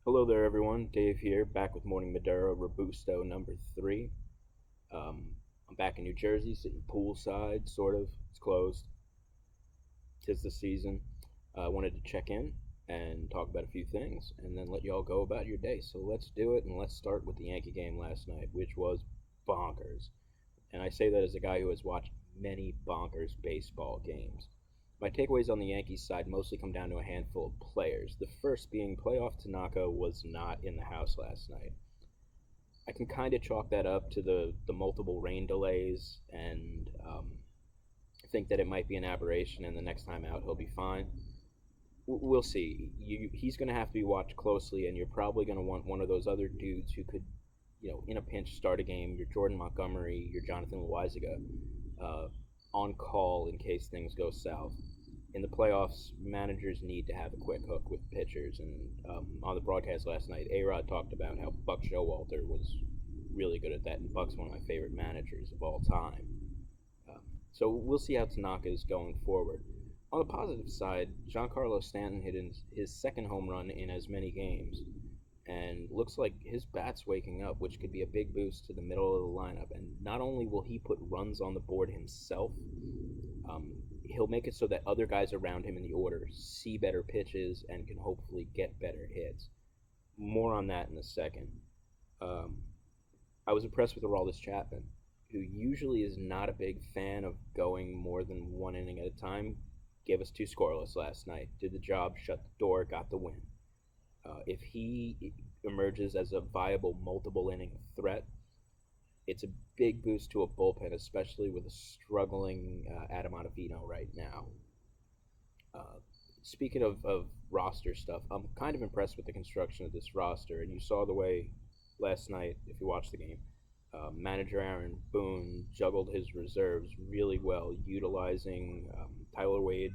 Hello there, everyone. Dave here, back with Morning Maduro, Robusto number 3. I'm back in New Jersey, sitting poolside, sort of. It's closed. 'Tis the season. I wanted to check in and talk about a few things, and then let you all go about your day. So let's do it, and let's start with the Yankee game last night, which was bonkers. And I say that as a guy who has watched many bonkers baseball games. My takeaways on the Yankees side mostly come down to a handful of players. The first being playoff Tanaka was not in the house last night. I can kind of chalk that up to the multiple rain delays and think that it might be an aberration, and the next time out he'll be fine. We'll see. He's going to have to be watched closely, and you're probably going to want one of those other dudes who could, in a pinch start a game. Your Jordan Montgomery, your Jonathan Loizaga, uh, on call in case things go south. In the playoffs, managers need to have a quick hook with pitchers. And on the broadcast last night, A-Rod talked about how Buck Showalter was really good at that, and Buck's one of my favorite managers of all time. Um, so we'll see how Tanaka is going forward. On the positive side, Giancarlo Stanton hit his second home run in as many games, and looks like his bat's waking up, which could be a big boost to the middle of the lineup. And not only will he put runs on the board himself, um, he'll make it so that other guys around him in the order see better pitches and can hopefully get better hits. More on that in a second. Um, I was impressed with Aroldis Chapman, who usually is not a big fan of going more than one inning at a time. Gave us two scoreless last night, did the job, shut the door, got the win. If he emerges as a viable multiple inning threat, it's a big boost to a bullpen, especially with a struggling Adam Ottavino right now. Uh, Speaking of roster stuff, I'm kind of impressed with the construction of this roster, and you saw the way last night, if you watched the game. Manager Aaron Boone juggled his reserves really well, utilizing Tyler Wade,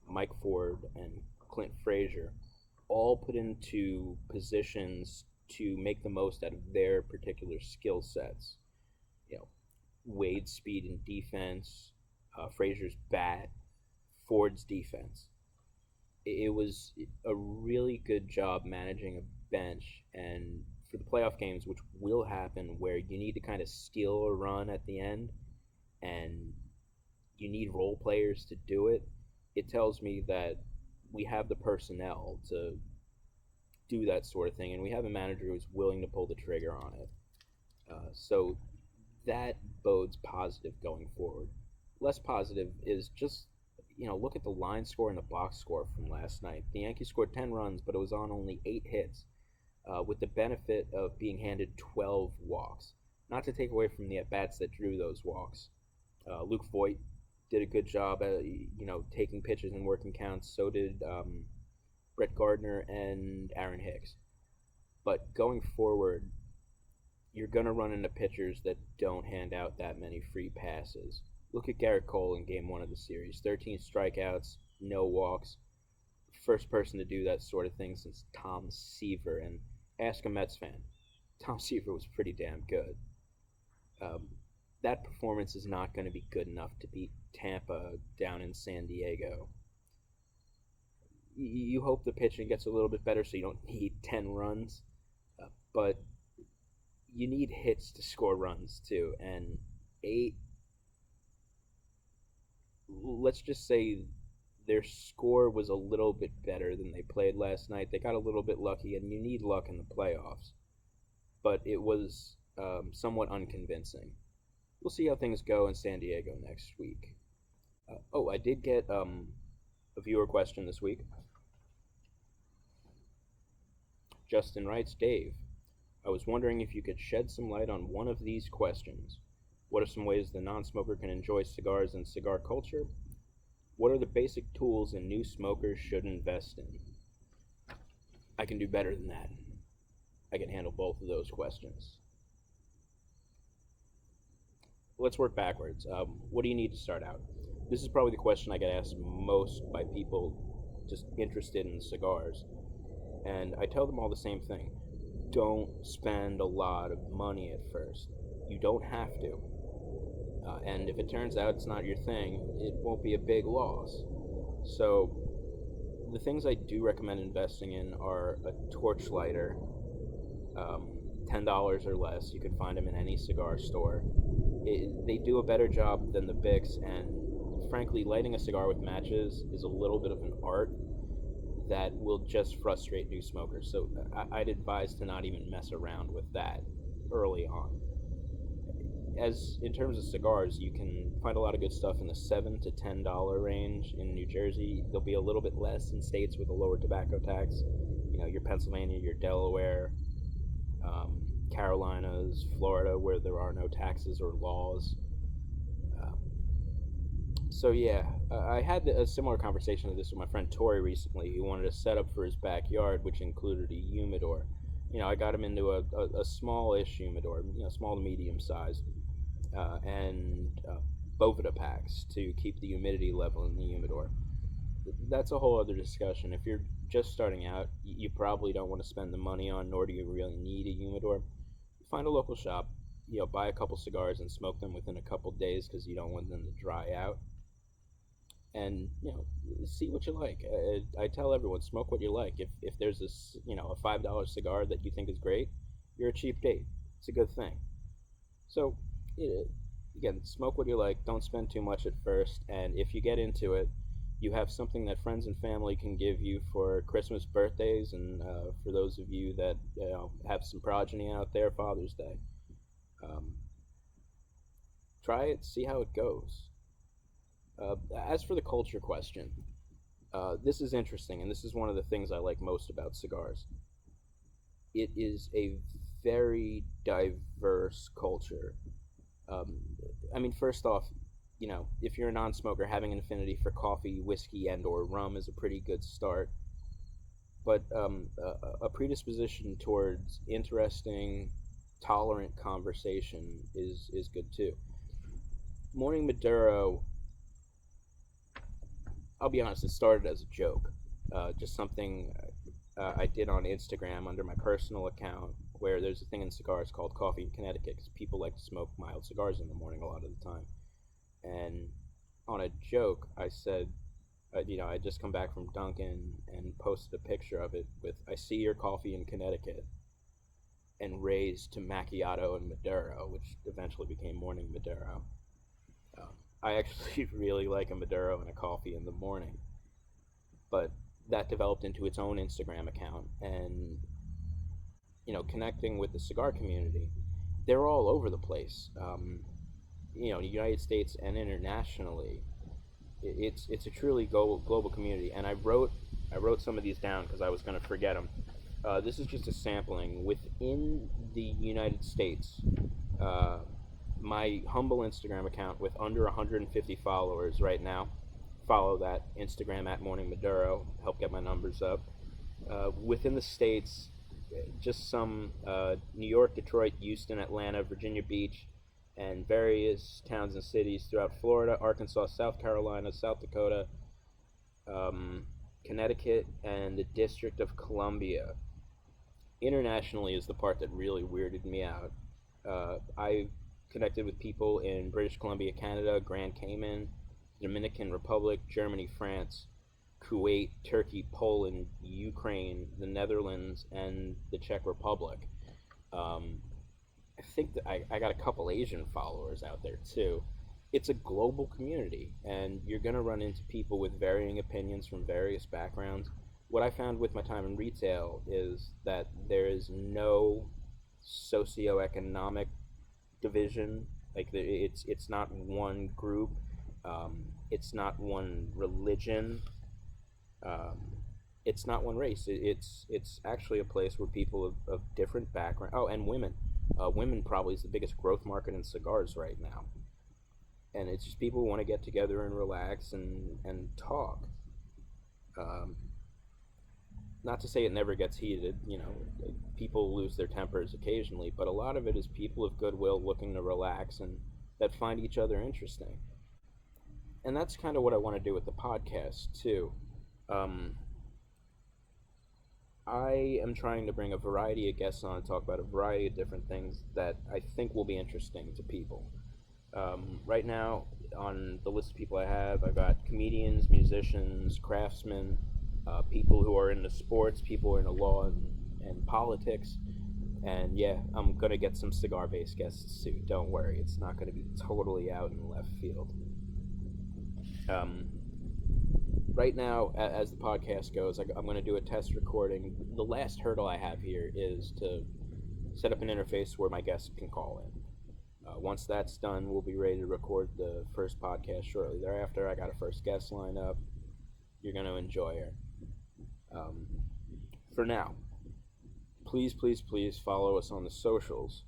Mike Ford, and Clint Frazier, all put into positions to make the most out of their particular skill sets. You know, Wade's speed and defense, Frazier's bat, Ford's defense. It was a really good job managing a bench, and for the playoff games, which will happen, where you need to kind of steal a run at the end, and you need role players to do it. It tells me that we have the personnel to do that sort of thing, and we have a manager who's willing to pull the trigger on it. So that bodes positive going forward. Less positive is just, look at the line score and the box score from last night. The Yankees scored 10 runs, but it was on only 8 hits, with the benefit of being handed 12 walks. Not to take away from the at-bats that drew those walks. Luke Voigt did a good job at, taking pitches and working counts. So did Brett Gardner and Aaron Hicks. But going forward, you're going to run into pitchers that don't hand out that many free passes. Look at Garrett Cole in game one of the series. 13 strikeouts, no walks. First person to do that sort of thing since Tom Seaver. And ask a Mets fan. Tom Seaver was pretty damn good. That performance is not going to be good enough to beat Tampa down in San Diego. You hope the pitching gets a little bit better so you don't need 10 runs. But you need hits to score runs too. And 8, let's just say their score was a little bit better than they played last night. They got a little bit lucky, and you need luck in the playoffs. But it was somewhat unconvincing. We'll see how things go in San Diego next week. I did get a viewer question this week. Justin writes, Dave, I was wondering if you could shed some light on one of these questions. What are some ways the non-smoker can enjoy cigars and cigar culture? What are the basic tools a new smoker should invest in? I can do better than that. I can handle both of those questions. Let's work backwards. What do you need to start out? This is probably the question I get asked most by people just interested in cigars. And I tell them all the same thing. Don't spend a lot of money at first. You don't have to. And if it turns out it's not your thing, it won't be a big loss. So the things I do recommend investing in are a torch lighter, $10 or less. You can find them in any cigar store. They do a better job than the Bics, and frankly, lighting a cigar with matches is a little bit of an art that will just frustrate new smokers. So I'd advise to not even mess around with that early on. As in terms of cigars, you can find a lot of good stuff in the $7 to $10 range in New Jersey. There'll be a little bit less in states with a lower tobacco tax. You know, your Pennsylvania, your Delaware, Carolinas, Florida, where there are no taxes or laws. Um, so yeah, I had a similar conversation of this with my friend Tori recently. He wanted a setup for his backyard, which included a humidor. You know, I got him into a small-ish humidor, you know, small to medium size, and Bovida packs to keep the humidity level in the humidor. That's a whole other discussion. If you're just starting out, you probably don't want to spend the money on, nor do you really need a humidor. Find a local shop, you know, buy a couple cigars and smoke them within a couple days because you don't want them to dry out. And you know, see what you like. I tell everyone, smoke what you like. If there's this, you know, a $5 cigar that you think is great, you're a cheap date. It's a good thing. So, you again, smoke what you like. Don't spend too much at first. And if you get into it, you have something that friends and family can give you for Christmas, birthdays, and for those of you that, you know, have some progeny out there, Father's Day. Um, Try it, see how it goes. As for the culture question, this is interesting, and this is one of the things I like most about cigars. It is a very diverse culture. Um, I mean, first off, you know, if you're a non-smoker, having an affinity for coffee, whiskey, and/or rum is a pretty good start. But a predisposition towards interesting, tolerant conversation is good too. Morning Maduro, I'll be honest, it started as a joke, just something I did on Instagram under my personal account, where there's a thing in cigars called coffee in Connecticut, because people like to smoke mild cigars in the morning a lot of the time. And on a joke, I said, you know, I just come back from Dunkin' and posted a picture of it with "I see your coffee in Connecticut," and raised to macchiato and Maduro, which eventually became morning Maduro. Um, I actually really like a Maduro and a coffee in the morning, but that developed into its own Instagram account, and you know, connecting with the cigar community, they're all over the place. You know, in the United States and internationally, it's a truly global community. And I wrote some of these down because I was going to forget them. This is just a sampling within the United States. Uh, my humble Instagram account with under 150 followers right now. Follow that Instagram at Morning Maduro. Help get my numbers up. Within the states, just some New York, Detroit, Houston, Atlanta, Virginia Beach, and various towns and cities throughout Florida, Arkansas, South Carolina, South Dakota, Connecticut, and the District of Columbia. Internationally is the part that really weirded me out. I connected with people in British Columbia, Canada, Grand Cayman, Dominican Republic, Germany, France, Kuwait, Turkey, Poland, Ukraine, the Netherlands, and the Czech Republic. Um, I think that I got a couple Asian followers out there too. It's a global community, and you're going to run into people with varying opinions from various backgrounds. What I found with my time in retail is that there is no socioeconomic division. Like it's not one group, it's not one religion, um, it's not one race. It's actually a place where people of different background. Oh, and women. Women probably is the biggest growth market in cigars right now, and it's just people who want to get together and relax and talk. Um, Not to say it never gets heated. You know, people lose their tempers occasionally, but a lot of it is people of goodwill looking to relax and that find each other interesting. And that's kind of what I want to do with the podcast too. Um, I am trying to bring a variety of guests on and talk about a variety of different things that I think will be interesting to people. Right now, on the list of people I have, I've got comedians, musicians, craftsmen, people who are into sports, people who are into law and politics. And yeah, I'm going to get some cigar based guests soon. Don't worry, it's not going to be totally out in left field. Um, right now, as the podcast goes, I'm going to do a test recording. The last hurdle I have here is to set up an interface where my guests can call in. Once that's done, we'll be ready to record the first podcast shortly thereafter. I got a first guest lined up. You're going to enjoy her. For now, please, please, please follow us on the socials.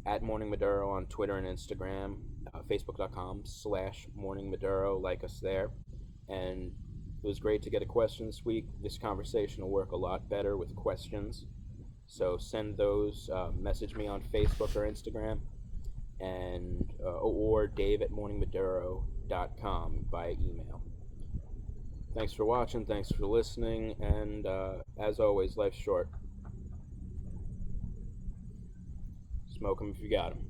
At Morning Maduro on Twitter and Instagram, Facebook.com/Morning Maduro. Like us there. And it was great to get a question this week. This conversation will work a lot better with questions. So send those, message me on Facebook or Instagram, and or dave@morningmaduro.com by email. Thanks for watching, thanks for listening, and as always, life's short. Smoke 'em if you got 'em.